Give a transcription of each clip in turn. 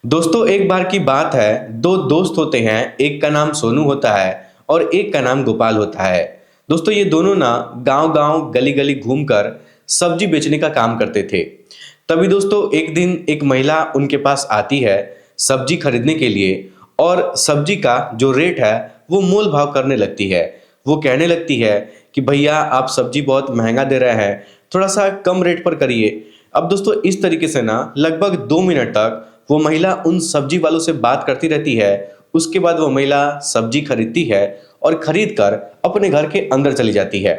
दोस्तों एक बार की बात है, दो दोस्त होते हैं। एक का नाम सोनू होता है और एक का नाम गोपाल होता है। दोस्तों ये दोनों ना गांव-गांव, गली-गली घूमकर सब्जी बेचने का काम करते थे। तभी दोस्तों एक दिन एक महिला उनके पास आती है सब्जी खरीदने के लिए और सब्जी का जो रेट है वो मोल भाव करने लगती है। वो कहने लगती है कि भैया आप सब्जी बहुत महंगा दे रहे हैं, थोड़ा सा कम रेट पर करिए। अब दोस्तों इस तरीके से ना लगभग 2 मिनट तक वो महिला उन सब्जी वालों से बात करती रहती है। उसके बाद वो महिला सब्जी खरीदती है और खरीद कर अपने घर के अंदर चली जाती है।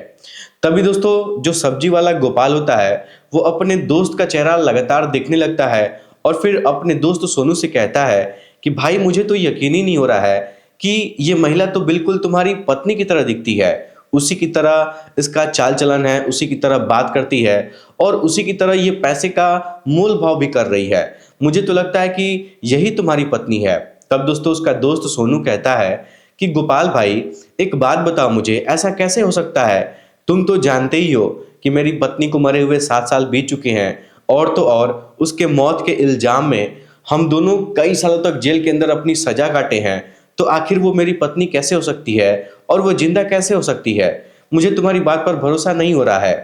तभी दोस्तों जो सब्जी वाला गोपाल होता है वो अपने दोस्त का चेहरा लगातार देखने लगता है और फिर अपने दोस्त सोनू से कहता है कि भाई मुझे तो यकीन ही नहीं हो रहा है कि ये महिला तो बिल्कुल तुम्हारी पत्नी की तरह दिखती है। उसी की तरह इसका चाल चलन है, उसी की तरह बात करती है और उसी की तरह ये पैसे का मोल भाव भी कर रही है। मुझे तो लगता है कि यही तुम्हारी पत्नी है। तब दोस्तों उसका दोस्त सोनू कहता है कि गोपाल भाई एक बात बताओ मुझे, ऐसा कैसे हो सकता है? तुम तो जानते ही हो कि मेरी पत्नी को मरे हुए 7 साल बीत चुके हैं और तो और उसके मौत के इल्जाम में हम दोनों कई सालों तक जेल के अंदर अपनी सजा काटे हैं। तो आखिर वो मेरी पत्नी कैसे हो सकती है और वो जिंदा कैसे हो सकती है? मुझे तुम्हारी बात पर भरोसा नहीं हो रहा है।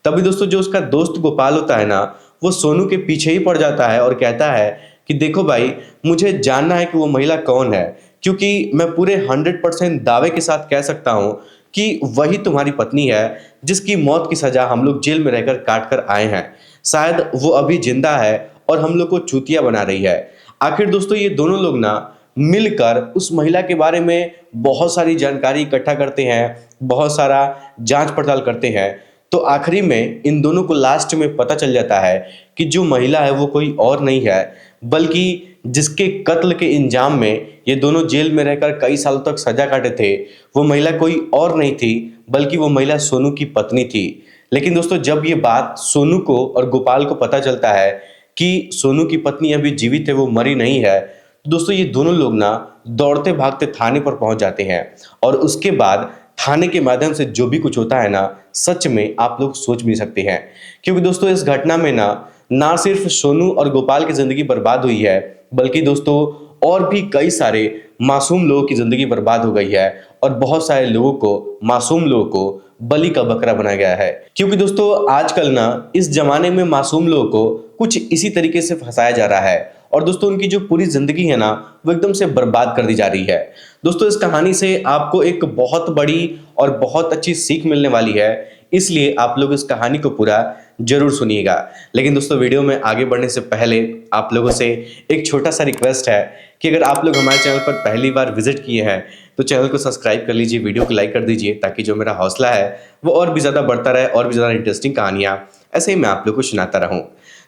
तभी दोस्तों जो उसका दोस्त गोपाल होता है ना, वो सोनू के पीछे ही पड़ जाता है और कहता है कि देखो भाई, मुझे जानना है कि वो महिला कौन है, क्योंकि मैं पूरे 100% दावे के साथ कह सकता हूँ कि वही तुम्हारी पत्नी है जिसकी मौत की सजा हम लोग जेल में रहकर काट कर आए हैं। शायद वो अभी जिंदा है और हम लोग को चूतिया बना रही है। आखिर दोस्तों ये दोनों लोग ना मिलकर उस महिला के बारे में बहुत सारी जानकारी इकट्ठा करते हैं, बहुत सारा जांच पड़ताल करते हैं। तो आखिरी में इन दोनों को लास्ट में पता चल जाता है कि जो महिला है वो कोई और नहीं है, बल्कि जिसके कत्ल के इंजाम में ये दोनों जेल में रहकर कई सालों तक सजा काटे थे, वो महिला कोई और नहीं थी, बल्कि वो महिला सोनू की पत्नी थी। लेकिन दोस्तों जब ये बात सोनू को और गोपाल को पता चलता है कि सोनू की पत्नी अभी जीवित है, वो मरी नहीं है, तो दोस्तों ये दोनों लोग ना दौड़ते भागते थाने पर पहुंच जाते हैं और उसके बाद थाने के माध्यम से जो भी कुछ होता है ना, सच में आप लोग सोच भी सकते हैं। क्योंकि दोस्तों इस घटना में ना सिर्फ सोनू और गोपाल की जिंदगी बर्बाद हुई है, बल्कि दोस्तों और भी कई सारे मासूम लोगों की जिंदगी बर्बाद हो गई है और बहुत सारे लोगों को, मासूम लोगों को बलि का बकरा बनाया गया है। क्योंकि दोस्तों आजकल ना इस जमाने में मासूम लोगों को कुछ इसी तरीके से फंसाया जा रहा है और दोस्तों उनकी जो पूरी जिंदगी है ना वो एकदम से बर्बाद कर दी जा रही है। दोस्तों इस कहानी से आपको एक बहुत बड़ी और बहुत अच्छी सीख मिलने वाली है, इसलिए आप लोग इस कहानी को पूरा जरूर सुनिएगा। लेकिन दोस्तों वीडियो में आगे बढ़ने से पहले आप लोगों से एक छोटा सा रिक्वेस्ट है कि अगर आप लोग हमारे चैनल पर पहली बार विजिट किए हैं तो चैनल को सब्सक्राइब कर लीजिए, वीडियो को लाइक कर दीजिए, ताकि जो मेरा हौसला है वो और भी ज़्यादा बढ़ता रहे और भी ज़्यादा इंटरेस्टिंग कहानियाँ ऐसे ही मैं आप लोग को सुनाता रहूँ।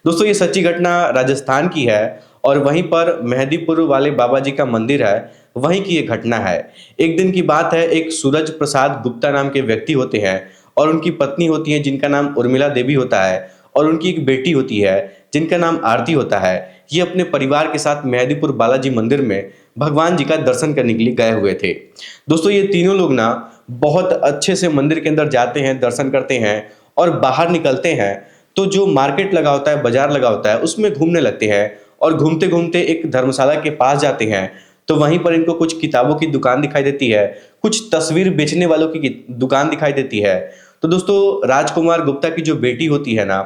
दोस्तों ये सच्ची घटना राजस्थान की है और वहीं पर मेहंदीपुर वाले बाबा जी का मंदिर है, वहीं की ये घटना है। एक दिन की बात है, एक सूरज प्रसाद गुप्ता नाम के व्यक्ति होते हैं और उनकी पत्नी होती है जिनका नाम उर्मिला देवी होता है और उनकी एक बेटी होती है जिनका नाम आरती होता है। ये अपने परिवार के साथ मेहंदीपुर बालाजी मंदिर में भगवान जी का दर्शन करने के लिए गए हुए थे। दोस्तों ये तीनों लोग ना बहुत अच्छे से मंदिर के अंदर जाते हैं, दर्शन करते हैं और बाहर निकलते हैं तो जो मार्केट लगा होता है, बाजार लगा होता है, उसमें घूमने लगते हैं और घूमते घूमते एक धर्मशाला के पास जाते हैं। तो वहीं पर इनको कुछ किताबों की दुकान दिखाई देती है, कुछ तस्वीर बेचने वालों की दुकान दिखाई देती है। तो दोस्तों राजकुमार गुप्ता की जो बेटी होती है ना,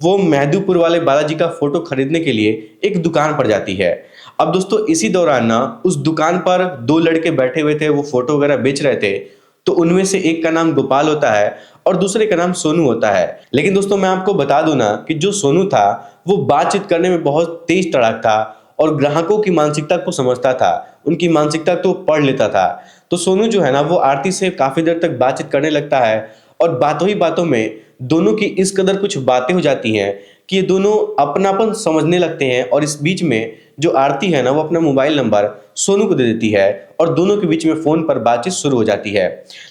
वो मेहंदीपुर वाले बालाजी का फोटो खरीदने के लिए एक दुकान पर जाती है। अब दोस्तों इसी दौरान ना उस दुकान पर दो लड़के बैठे हुए थे, वो फोटो वगैरह बेच रहे थे। तो उनमें से एक का नाम गोपाल होता है और दूसरे का नाम सोनू होता है। लेकिन दोस्तों मैं आपको बता दूं ना कि जो सोनू था वो बातचीत करने में बहुत तेज तड़ाक था और ग्राहकों की मानसिकता को समझता था, उनकी मानसिकता को पढ़ लेता था। तो सोनू जो है ना वो आरती से काफी देर तक बातचीत करने लगता है और बातों ही बातों में दोनों की इस कदर कुछ बातें हो जाती हैं कि ये दोनों अपनापन समझने लगते हैं और इस बीच में जो आरती है ना वो अपना मोबाइल नंबर सोनू को दे देती है और दोनों के बीच में फोन पर बातचीत शुरू हो जाती है।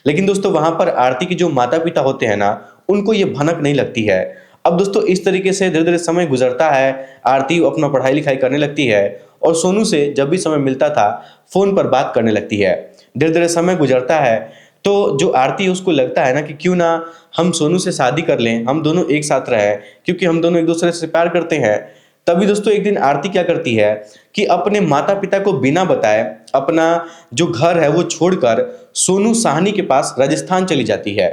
लेकिन दोस्तों वहां पर आरती के जो माता पिता होते हैं ना, उनको ये भनक नहीं लगती है। अब दोस्तों इस तरीके से धीरे धीरे समय गुजरता है, आरती अपना पढ़ाई लिखाई करने लगती है और सोनू से जब भी समय मिलता था फोन पर बात करने लगती है। धीरे धीरे समय गुजरता है तो जो आरती है उसको लगता है ना कि क्यों ना हम सोनू से शादी कर लें, हम दोनों एक साथ रहें, क्योंकि हम दोनों एक दूसरे से प्यार करते हैं। तभी दोस्तों एक दिन आरती क्या करती है कि अपने माता पिता को बिना बताए अपना जो घर है वो छोड़कर सोनू साहनी के पास राजस्थान चली जाती है।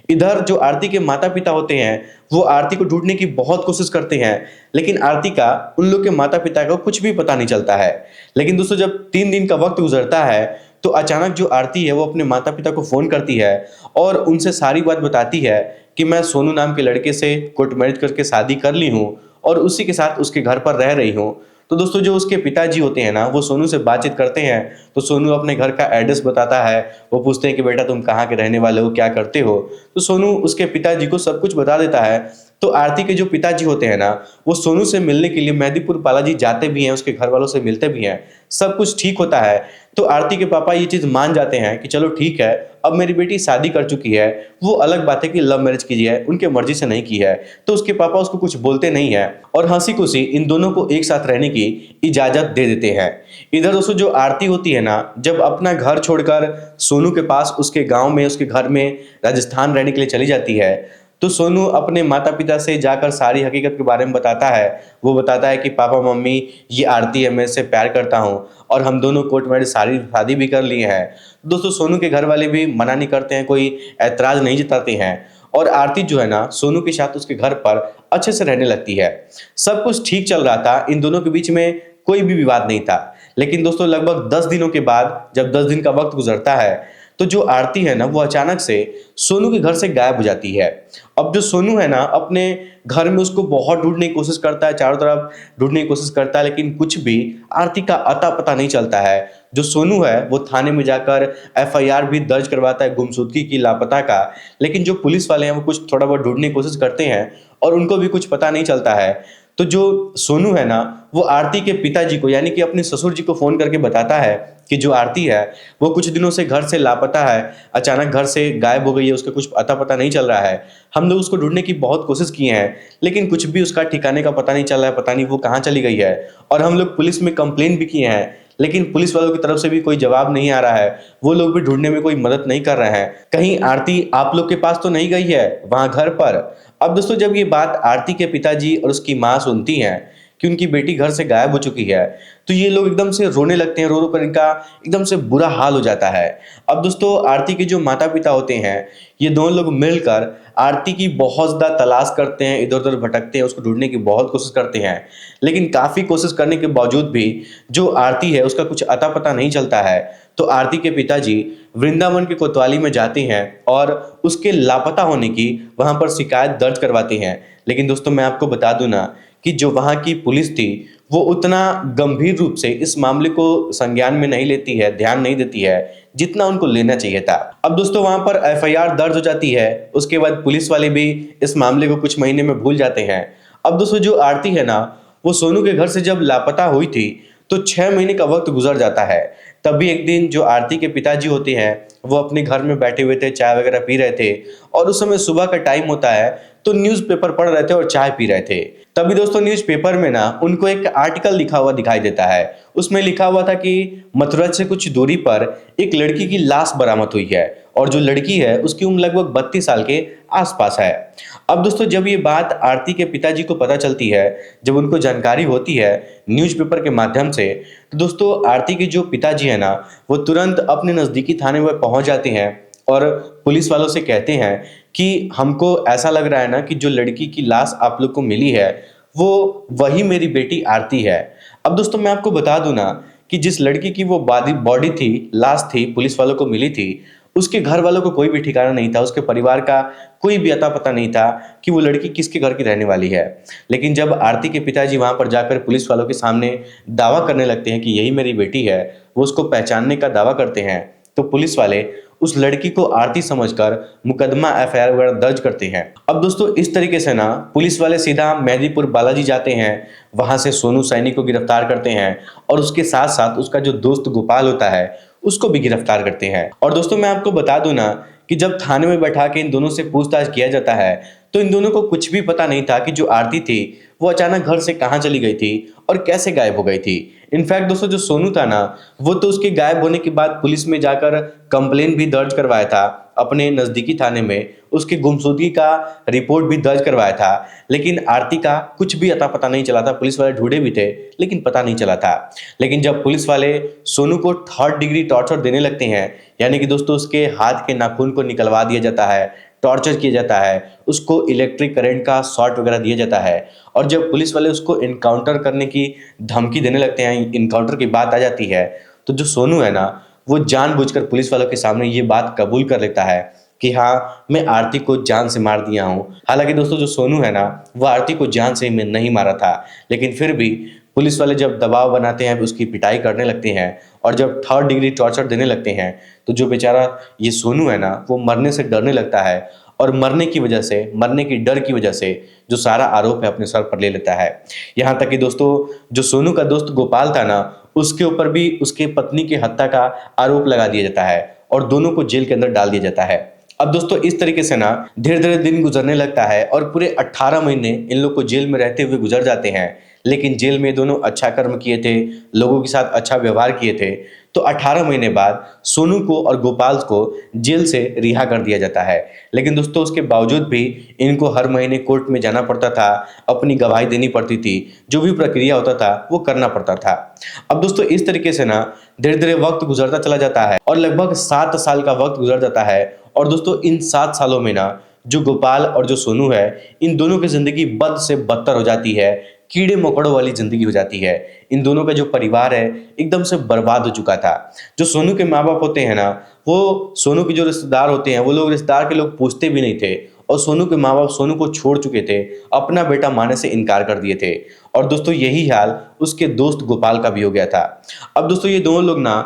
इधर जो आरती के माता पिता होते हैं वो आरती को ढूंढने की बहुत कोशिश करते हैं, लेकिन आरती का उन लोग के माता पिता को कुछ भी पता नहीं चलता है। लेकिन दोस्तों जब 3 दिन का वक्त गुजरता है तो अचानक जो आरती है वो अपने माता पिता को फोन करती है और उनसे सारी बात बताती है कि मैं सोनू नाम के लड़के से कोर्ट मैरिज करके शादी कर ली हूँ और उसी के साथ उसके घर पर रह रही हूँ। तो दोस्तों जो उसके पिताजी होते हैं ना वो सोनू से बातचीत करते हैं, तो सोनू अपने घर का एड्रेस बताता है। वो पूछते हैं कि बेटा तुम कहाँ के रहने वाले हो, क्या करते हो। तो सोनू उसके पिताजी को सब कुछ बता देता है। तो आरती के जो पिताजी होते हैं ना वो सोनू से मिलने के लिए मेहंदीपुर बालाजी जाते भी हैं, उसके घर वालों से मिलते भी हैं, सब कुछ ठीक होता है। तो आरती के पापा ये चीज मान जाते हैं कि चलो ठीक है, अब मेरी बेटी शादी कर चुकी है। वो अलग बात है कि लव मैरिज की है, उनके मर्जी से नहीं की है, तो उसके पापा उसको कुछ बोलते नहीं है और हंसी खुशी इन दोनों को एक साथ रहने की इजाजत दे देते हैं। इधर दोस्तों जो आरती होती है ना जब अपना घर छोड़कर सोनू के पास उसके गांव में उसके घर में राजस्थान रहने के लिए चली जाती है, तो सोनू अपने माता पिता से जाकर सारी हकीकत के बारे में बताता है। वो बताता है कि पापा मम्मी ये आरती है, मैं इससे प्यार करता हूँ और हम दोनों कोर्ट मैरिज सारी शादी भी कर लिए हैं। दोस्तों सोनू के घर वाले भी मना नहीं करते हैं, कोई ऐतराज नहीं जताते हैं और आरती जो है ना सोनू के साथ उसके घर पर अच्छे से रहने लगती है। सब कुछ ठीक चल रहा था, इन दोनों के बीच में कोई भी विवाद नहीं था। लेकिन दोस्तों लगभग 10 दिनों के बाद जब 10 दिन का वक्त गुजरता है तो जो आरती है ना वो अचानक से सोनू के घर से गायब हो जाती है। अब जो सोनू है ना अपने घर में उसको बहुत ढूंढने की कोशिश करता है, चारों तरफ ढूंढने की कोशिश करता है, लेकिन कुछ भी आरती का अता पता नहीं चलता है। जो सोनू है वो थाने में जाकर एफआईआर भी दर्ज करवाता है गुमशुदगी की, लापता का। लेकिन जो पुलिस वाले हैं वो कुछ थोड़ा बहुत ढूंढने की कोशिश करते हैं और उनको भी कुछ पता नहीं चलता है। तो जो सोनू है ना वो आरती के पिताजी को यानी कि अपने ससुर जी को फोन करके बताता है कि जो आरती है वो कुछ दिनों से घर से लापता है, अचानक घर से गायब हो गई है, उसका कुछ अता पता नहीं चल रहा है। हम लोग उसको ढूंढने की बहुत कोशिश किए हैं लेकिन कुछ भी उसका ठिकाने का पता नहीं चल रहा है, पता नहीं वो कहाँ चली गई है। और हम लोग पुलिस में कंप्लेन भी किए हैं लेकिन पुलिस वालों की तरफ से भी कोई जवाब नहीं आ रहा है, वो लोग भी ढूंढने में कोई मदद नहीं कर रहे हैं। कहीं आरती आप लोग के पास तो नहीं गई है वहां घर पर। अब दोस्तों जब ये बात आरती के पिताजी और उसकी माँ सुनती हैं कि उनकी बेटी घर से गायब हो चुकी है तो ये लोग एकदम से रोने लगते हैं, रो रो कर इनका एकदम से बुरा हाल हो जाता है। अब दोस्तों आरती के जो माता पिता होते हैं ये दोनों लोग मिलकर आरती की बहुत ज़्यादा तलाश करते हैं, इधर उधर भटकते हैं, उसको ढूंढने की बहुत कोशिश करते हैं। लेकिन काफ़ी कोशिश करने के बावजूद भी जो आरती है उसका कुछ अता पता नहीं चलता है। तो आरती के पिताजी वृंदावन के कोतवाली में जाते हैं और उसके लापता होने की वहां पर शिकायत दर्ज करवाते हैं। लेकिन दोस्तों मैं आपको बता दूं ना कि जो वहां की पुलिस थी वो उतना गंभीर रूप से इस मामले को संज्ञान में नहीं लेती है, ध्यान नहीं देती है जितना उनको लेना चाहिए था। अब दोस्तों वहां पर एफआईआर दर्ज हो जाती है, उसके बाद पुलिस वाले भी इस मामले को कुछ महीने में भूल जाते हैं। अब दोस्तों जो आरती है ना वो सोनू के घर से जब लापता हुई थी तो 6 महीने का वक्त गुजर जाता है। तभी एक दिन जो आरती के पिताजी होते हैं वो अपने घर में बैठे हुए थे, चाय वगैरह पी रहे थे और उस समय सुबह का टाइम होता है तो न्यूज़पेपर पढ़ रहे थे और चाय पी रहे थे। तभी दोस्तों न्यूज़पेपर में ना उनको एक आर्टिकल लिखा हुआ दिखाई देता है। उसमें लिखा हुआ था कि मथुरा से कुछ दूरी पर एक लड़की की लाश बरामद हुई है और जो लड़की है उसकी उम्र लगभग 32 साल के आसपास है। अब दोस्तों जब ये बात आरती के पिताजी को पता चलती है, जब उनको जानकारी होती है न्यूज़पेपर के माध्यम से, तो दोस्तों आरती के जो पिताजी है ना वो तुरंत अपने नज़दीकी थाने में पहुंच जाते हैं और पुलिस वालों से कहते हैं कि हमको ऐसा लग रहा है ना कि जो लड़की की लाश आप लोग को मिली है वो वही मेरी बेटी आरती है। अब दोस्तों मैं आपको बता दूं ना कि जिस लड़की की वो बॉडी थी, लाश थी, पुलिस वालों को मिली थी, उसके घर वालों को कोई भी ठिकाना नहीं था, उसके परिवार का कोई भी अता पता नहीं था कि वो लड़की किसके घर की रहने वाली है। लेकिन जब आरती के पिताजी वहां पर जाकर पुलिस वालों के सामने दावा करने लगते हैं कि यही मेरी बेटी है, वो उसको पहचानने का दावा करते हैं, तो पुलिस वाले उस लड़की को आरती समझकर मुकदमा एफआईआर वगैरह दर्ज करते हैं। अब दोस्तों इस तरीके से ना पुलिस वाले सीधा मेहंदीपुर बालाजी जाते हैं, वहां से सोनू सैनी को गिरफ्तार करते हैं और उसके साथ साथ उसका जो दोस्त गोपाल होता है उसको भी गिरफ्तार करते हैं। और दोस्तों मैं आपको बता दूं ना कि जब थाने में बैठा के इन दोनों से पूछताछ किया जाता है तो इन दोनों को कुछ भी पता नहीं था कि जो आरती थी वो अचानक घर से कहाँ चली गई थी और कैसे गायब हो गई थी। इनफैक्ट दोस्तों जो सोनू था ना, वो तो उसके गायब होने के बाद पुलिस में जाकर कंप्लेन भी दर्ज करवाया था अपने नज़दीकी थाने में, उसकी गुमशुदगी का रिपोर्ट भी दर्ज करवाया था। लेकिन आरती का कुछ भी अता पता नहीं चला था। पुलिस वाले ढूंढे भी थे लेकिन पता नहीं चला था। लेकिन जब पुलिस वाले सोनू को थर्ड डिग्री टॉर्चर देने लगते हैं, यानी कि दोस्तों उसके हाथ के नाखून को निकलवा दिया जाता है, टॉर्चर किया जाता है, उसको इलेक्ट्रिक करंट का शॉट वगैरह दिया जाता है, और जब पुलिस वाले उसको इनकाउंटर करने की धमकी देने लगते हैं, इनकाउंटर की बात आ जाती है, तो जो सोनू है ना, वो जानबूझकर पुलिस वालों के सामने ये बात कबूल कर लेता है कि हाँ, मैं आरती को जान से मार दिया हूँ। हालांकि दोस्तों जो सोनू है ना, वो आरती को जान से में नहीं मारा था, लेकिन फिर भी पुलिस वाले जब दबाव बनाते हैं, उसकी पिटाई करने लगते हैं और जब थर्ड डिग्री टॉर्चर देने लगते हैं, तो जो बेचारा ये सोनू है ना, वो मरने से डरने लगता है और मरने की वजह से, मरने की डर की वजह से जो सारा आरोप है अपने सर पर ले लेता है। यहाँ तक कि दोस्तों जो सोनू का दोस्त गोपाल था ना, उसके ऊपर भी उसके पत्नी की हत्या का आरोप लगा दिया जाता है और दोनों को जेल के अंदर डाल दिया जाता है। अब दोस्तों इस तरीके से ना धीरे धीरे दिन गुजरने लगता है और पूरे 18 महीने इन लोग को जेल में रहते हुए गुजर जाते हैं। लेकिन जेल में दोनों अच्छा कर्म किए थे, लोगों के साथ अच्छा व्यवहार किए थे, तो 18 महीने बाद सोनू को और गोपाल को जेल से रिहा कर दिया जाता है। लेकिन दोस्तों उसके बावजूद भी इनको हर महीने कोर्ट में जाना पड़ता था, अपनी गवाही देनी पड़ती थी, जो भी प्रक्रिया होता था वो करना पड़ता था। अब दोस्तों इस तरीके से ना धीरे धीरे वक्त गुजरता चला जाता है और लगभग 7 साल का वक्त गुजर जाता है। और दोस्तों इन 7 सालों में ना जो गोपाल और जो सोनू है, इन दोनों की जिंदगी बद से बदतर हो जाती है, कीड़े मकोड़ों वाली जिंदगी हो जाती है। इन दोनों का जो परिवार है एकदम से बर्बाद हो चुका था। जो सोनू के माँ बाप होते हैं ना, वो सोनू के जो रिश्तेदार होते हैं, वो लोग रिश्तेदार के लोग पूछते भी नहीं थे और सोनू के माँ बाप सोनू को छोड़ चुके थे, अपना बेटा मानने से इनकार कर दिए थे। और दोस्तों यही हाल उसके दोस्त गोपाल का भी हो गया था। अब दोस्तों ये दोनों लोग ना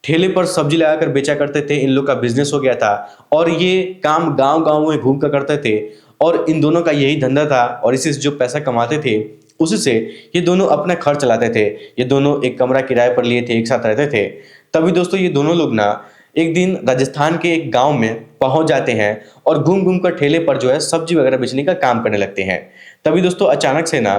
ठेले पर सब्जी लगाकर बेचा करते थे, इन लोग का बिजनेस हो गया था और ये काम गांव गांव में घूम कर करते थे और इन दोनों का यही धंधा था और इसी से जो पैसा कमाते थे उसी से ये दोनों अपना खर्च चलाते थे। ये दोनों एक कमरा किराए पर लिए थे, एक साथ रहते थे। तभी दोस्तों ये दोनों लोग ना एक दिन राजस्थान के एक गांव में पहुंच जाते हैं और घूम घूम कर ठेले पर जो है सब्जी वगैरह बेचने का काम करने लगते हैं। तभी दोस्तों अचानक से ना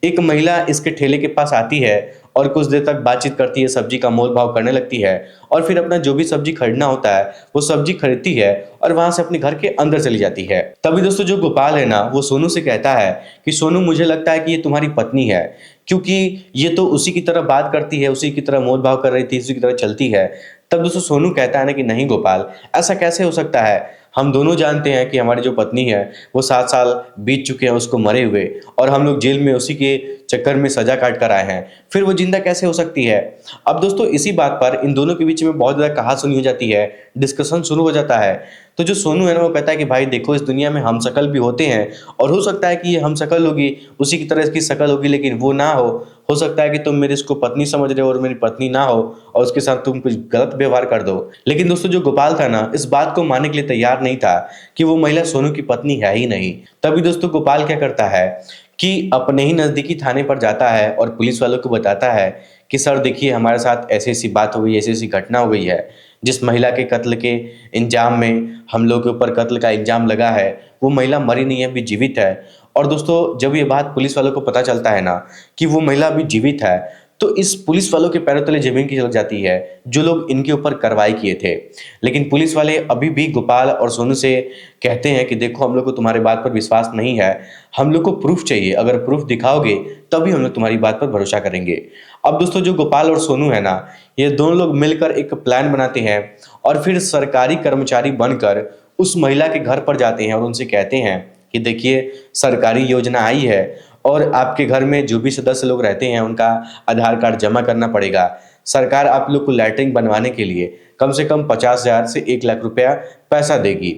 एक महिला इसके ठेले के पास आती है और कुछ देर तक बातचीत करती है, सब्जी का मोल भाव करने लगती है और फिर अपना जो भी सब्जी खरीदना होता है वो सब्जी खरीदती है और वहां से अपने घर के अंदर चली जाती है। तभी दोस्तों जो गोपाल है ना, वो सोनू से कहता है कि सोनू, मुझे लगता है कि ये तुम्हारी पत्नी है, क्योंकि ये तो उसी की तरह बात करती है, उसी की तरह मोल भाव कर रही थी, उसी की तरह चलती है। तब दोस्तों सोनू कहता है ना कि नहीं गोपाल, ऐसा कैसे हो सकता है, हम दोनों जानते हैं कि हमारी जो पत्नी है वो 7 साल बीत चुके हैं उसको मरे हुए और हम लोग जेल में उसी के चक्कर में सजा काट कर आए हैं, फिर वो जिंदा कैसे हो सकती है। अब दोस्तों इसी बात पर इन दोनों के बीच में बहुत ज़्यादा कहासुनी हो जाती है, डिस्कशन शुरू हो जाता है। तो जो सोनू है ना, वो कहता है कि भाई देखो, इस दुनिया में हम शकल भी होते हैं और हो सकता है कि ये हम शकल होगी, उसी की तरह इसकी शकल होगी, लेकिन वो ना हो सकता है कि तुम मेरी इसको पत्नी समझ रहे हो और मेरी पत्नी ना हो और उसके साथ तुम कुछ गलत व्यवहार कर दो। लेकिन दोस्तों जो गोपाल था ना, इस बात को मानने के लिए तैयार नहीं था कि वो महिला सोनू की पत्नी है ही नहीं। तभी दोस्तों गोपाल क्या करता है कि अपने ही नज़दीकी थाने पर जाता है और पुलिस वालों को बताता है कि सर देखिए, हमारे साथ ऐसी ऐसी बात हो गई, ऐसी ऐसी घटना हो गई है, जिस महिला के कत्ल के इंजाम में हम लोग के ऊपर कत्ल का इंजाम लगा है, वो महिला मरी नहीं है, अभी जीवित है। और दोस्तों जब ये बात पुलिस वालों को पता चलता है ना कि वो महिला अभी जीवित है, तो इस पुलिस वालों के पैरों तले जमीन की चल जाती है, जो लोग इनके ऊपर कार्रवाई किए थे। लेकिन पुलिस वाले अभी भी गोपाल और सोनू से कहते हैं कि देखो, हम लोग को तुम्हारी बात पर विश्वास नहीं है, हम लोग को प्रूफ चाहिए, अगर प्रूफ दिखाओगे तभी हम लोग तुम्हारी बात पर भरोसा करेंगे। अब दोस्तों जो गोपाल और सोनू है ना, ये दोनों लोग मिलकर एक प्लान बनाते हैं और फिर सरकारी कर्मचारी बनकर उस महिला के घर पर जाते हैं और उनसे कहते हैं कि देखिए, सरकारी योजना आई है और आपके घर में जो भी सदस्य लोग रहते हैं उनका आधार कार्ड जमा करना पड़ेगा। सरकार आप लोग को लैट्रिन बनवाने के लिए कम से कम 50,000 से 1 लाख रुपया पैसा देगी।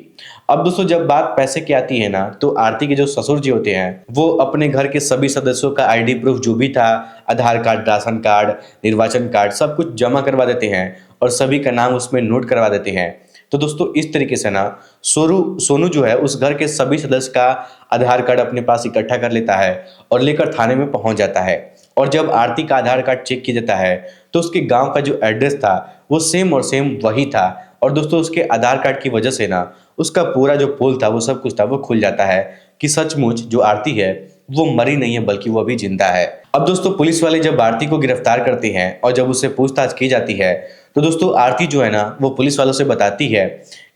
अब दोस्तों जब बात पैसे की आती है ना, तो आरती के जो ससुर जी होते हैं, वो अपने घर के सभी सदस्यों का आईडी प्रूफ जो भी था, आधार कार्ड, राशन कार्ड, निर्वाचन कार्ड, सब कुछ जमा करवा देते हैं और सभी का नाम उसमें नोट करवा देते हैं। तो दोस्तों इस तरीके से ना सोनू जो है उस घर के सभी सदस्य का आधार कार्ड अपने पास इकट्ठा कर लेता है और लेकर थाने में पहुंच जाता है। और जब आरती का आधार कार्ड चेक किया जाता है तो उसके गांव का जो एड्रेस था वो सेम और सेम वही था। और दोस्तों उसके आधार कार्ड की वजह से ना उसका पूरा जो पोल था, वो सब कुछ था, वो खुल जाता है कि सचमुच जो आरती है वो मरी नहीं है, बल्कि वो अभी जिंदा है। अब दोस्तों पुलिस वाले जब आरती को गिरफ्तार करते हैं और जब उससे पूछताछ की जाती है, तो दोस्तों आरती जो है ना वो पुलिस वालों से बताती है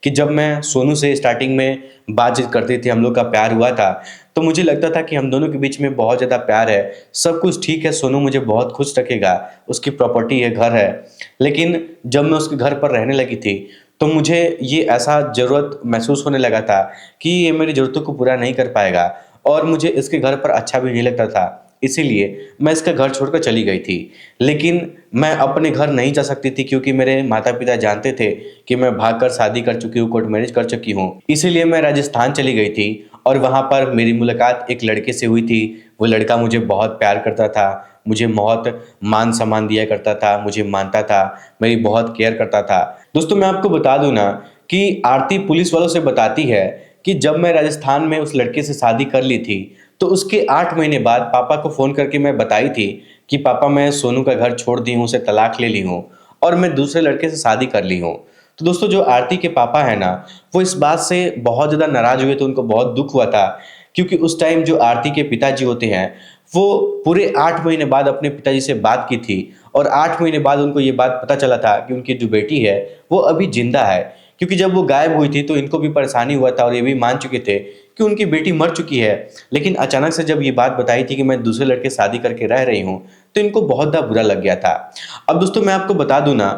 कि जब मैं सोनू से स्टार्टिंग में बातचीत करती थी, हम लोग का प्यार हुआ था, तो मुझे लगता था कि हम दोनों के बीच में बहुत ज़्यादा प्यार है, सब कुछ ठीक है, सोनू मुझे बहुत खुश रखेगा, उसकी प्रॉपर्टी है, घर है। लेकिन जब मैं उसके घर पर रहने लगी थी, तो मुझे ये ऐसा ज़रूरत महसूस होने लगा था कि ये मेरी ज़रूरतों को पूरा नहीं कर पाएगा और मुझे इसके घर पर अच्छा भी नहीं लगता था। इसीलिए मैं इसका घर छोड़कर चली गई थी। लेकिन मैं अपने घर नहीं जा सकती थी क्योंकि मेरे माता-पिता जानते थे कि मैं भागकर शादी कर चुकी हूँ, कोर्ट मैरिज कर चुकी हूँ। इसीलिए मैं राजस्थान चली गई थी और वहाँ पर मेरी मुलाकात एक लड़के से हुई थी। वो लड़का मुझे बहुत प्यार करता था, मुझे बहुत मान-सम्मान दिया करता था, मुझे मानता था, मेरी बहुत केयर करता था। दोस्तों मैं आपको बता दूँ ना कि आरती पुलिस वालों से बताती है कि जब मैं राजस्थान में उस लड़के से शादी कर ली थी, तो उसके 8 महीने बाद पापा को फ़ोन करके मैं बताई थी कि पापा मैं सोनू का घर छोड़ दी हूँ, उसे तलाक ले ली हूँ और मैं दूसरे लड़के से शादी कर ली हूँ। तो दोस्तों जो आरती के पापा हैं ना, वो इस बात से बहुत ज़्यादा नाराज़ हुए थे, उनको बहुत दुःख हुआ था क्योंकि उस टाइम जो आरती के पिताजी होते हैं, वो पूरे 8 महीने बाद अपने पिताजी से बात की थी और 8 महीने बाद उनको ये बात पता चला था कि उनकी जो बेटी है, वो अभी ज़िंदा है। क्योंकि जब वो गायब हुई थी तो इनको भी परेशानी हुआ था और ये भी मान चुके थे कि उनकी बेटी मर चुकी है। लेकिन अचानक से जब ये बात बताई थी कि मैं दूसरे लड़के से शादी करके रह रही हूँ, तो इनको बहुत ज़्यादा बुरा लग गया था। अब दोस्तों मैं आपको बता दूँ ना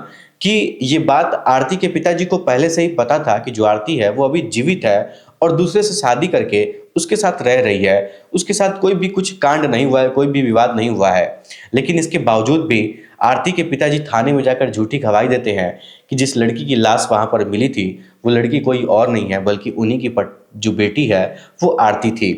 कि ये बात आरती के पिताजी को पहले से ही पता था कि जो आरती है वो अभी जीवित है और दूसरे से शादी करके उसके साथ रह रही है। उसके साथ कोई भी कुछ कांड नहीं हुआ है, कोई भी विवाद नहीं हुआ है। लेकिन इसके बावजूद भी आरती के पिताजी थाने में जाकर झूठी गवाही देते हैं कि जिस लड़की की लाश वहाँ पर मिली थी, वो लड़की कोई और नहीं है बल्कि उन्हीं की जो बेटी है वो आरती थी।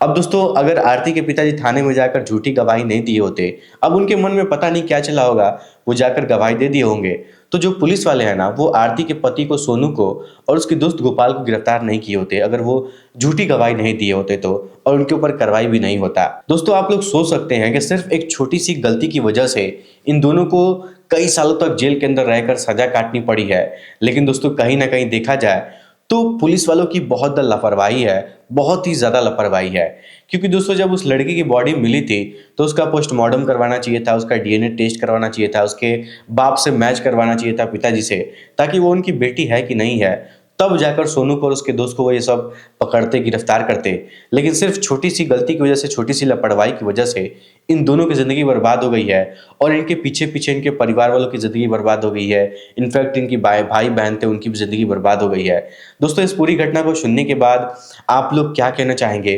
अब दोस्तों अगर आरती के पिताजी थाने में जाकर झूठी गवाही नहीं दिए होते, अब उनके मन में पता नहीं क्या चला होगा, वो जाकर गवाही दे दिए होंगे, तो जो पुलिस वाले हैं ना वो आरती के पति को सोनू को और उसके दोस्त गोपाल को गिरफ्तार नहीं किए होते अगर वो झूठी गवाही नहीं दिए होते तो, और उनके ऊपर कार्रवाई भी नहीं होता। दोस्तों आप लोग सोच सकते हैं कि सिर्फ एक छोटी सी गलती की वजह से इन दोनों को कई सालों तक जेल के अंदर रहकर सजा काटनी पड़ी है। लेकिन दोस्तों कहीं ना कहीं देखा जाए तो पुलिस वालों की बहुत ज़्यादा लापरवाही है, बहुत ही ज़्यादा लापरवाही है। क्योंकि दोस्तों जब उस लड़की की बॉडी मिली थी तो उसका पोस्टमार्टम करवाना चाहिए था, उसका डीएनए टेस्ट करवाना चाहिए था, उसके बाप से मैच करवाना चाहिए था, पिताजी से, ताकि वो उनकी बेटी है कि नहीं है। तब जाकर सोनू को और उसके दोस्त को वो ये सब पकड़ते, गिरफ्तार करते। लेकिन सिर्फ छोटी सी गलती की वजह से, छोटी सी लापरवाही की वजह से इन दोनों की ज़िंदगी बर्बाद हो गई है और इनके पीछे पीछे इनके परिवार वालों की ज़िंदगी बर्बाद हो गई है। इनफैक्ट इनकी भाई बहन थे, उनकी भी ज़िंदगी बर्बाद हो गई है। दोस्तों इस पूरी घटना को सुनने के बाद आप लोग क्या कहना चाहेंगे?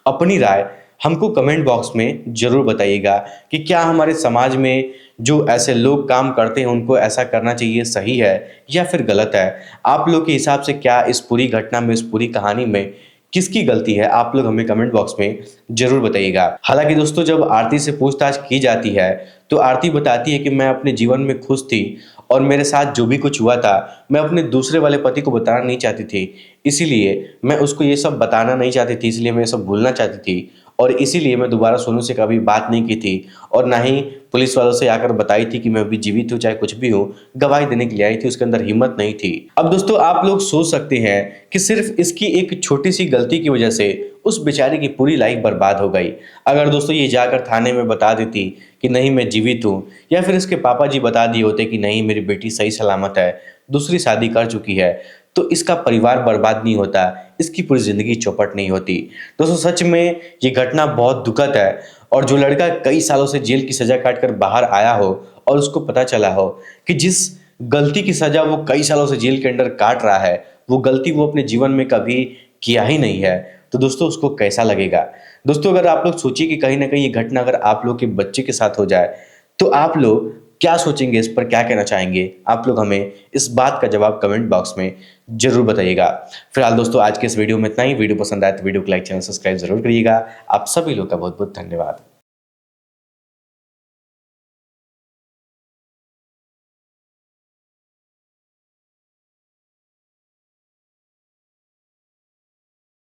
अपनी राय हमको कमेंट बॉक्स में ज़रूर बताइएगा कि क्या हमारे समाज में जो ऐसे लोग काम करते हैं उनको ऐसा करना चाहिए, सही है या फिर गलत है? आप लोग के हिसाब से क्या इस पूरी घटना में, इस पूरी कहानी में किसकी गलती है? आप लोग हमें कमेंट बॉक्स में ज़रूर बताइएगा। हालाँकि दोस्तों जब आरती से पूछताछ की जाती है, तो आरती बताती है कि मैं अपने जीवन में खुश थी और मेरे साथ जो भी कुछ हुआ था, मैं अपने दूसरे वाले पति को बताना नहीं चाहती थी। इसीलिए मैं उसको ये सब बताना नहीं चाहती थी, इसलिए मैं ये सब भूलना चाहती थी और इसीलिए मैं दोबारा सोनू से कभी बात नहीं की थी और ना ही पुलिस वालों से आकर बताई थी कि मैं अभी जीवित हूँ, चाहे कुछ भी हूँ, गवाही देने के लिए आई थी, उसके अंदर हिम्मत नहीं थी। अब दोस्तों आप लोग सोच सकते हैं कि सिर्फ इसकी एक छोटी सी गलती की वजह से उस बेचारे की पूरी लाइफ बर्बाद हो गई। अगर दोस्तों ये जाकर थाने में बता देती कि नहीं मैं जीवित हूँ, या फिर इसके पापा जी बता दिए होते कि नहीं मेरी बेटी सही सलामत है, दूसरी शादी कर चुकी है, तो इसका परिवार बर्बाद नहीं होता, इसकी पूरी ज़िंदगी चौपट नहीं होती। दोस्तों सच में ये घटना बहुत दुखद है और जो लड़का कई सालों से जेल की सज़ा काट कर बाहर आया हो और उसको पता चला हो कि जिस गलती की सज़ा वो कई सालों से जेल के अंदर काट रहा है, वो गलती वो अपने जीवन में कभी किया ही नहीं है, तो दोस्तों उसको कैसा लगेगा? दोस्तों अगर आप लोग सोचिए कि कहीं ना कहीं ये घटना अगर आप लोग के बच्चे के साथ हो जाए, तो आप लोग क्या सोचेंगे, इस पर क्या कहना चाहेंगे? आप लोग हमें इस बात का जवाब कमेंट बॉक्स में जरूर बताइएगा। फिलहाल दोस्तों आज के इस वीडियो में इतना ही। वीडियो पसंद आए तो वीडियो को लाइक, चैनल सब्सक्राइब जरूर करिएगा। आप सभी लोग का बहुत बहुत धन्यवाद।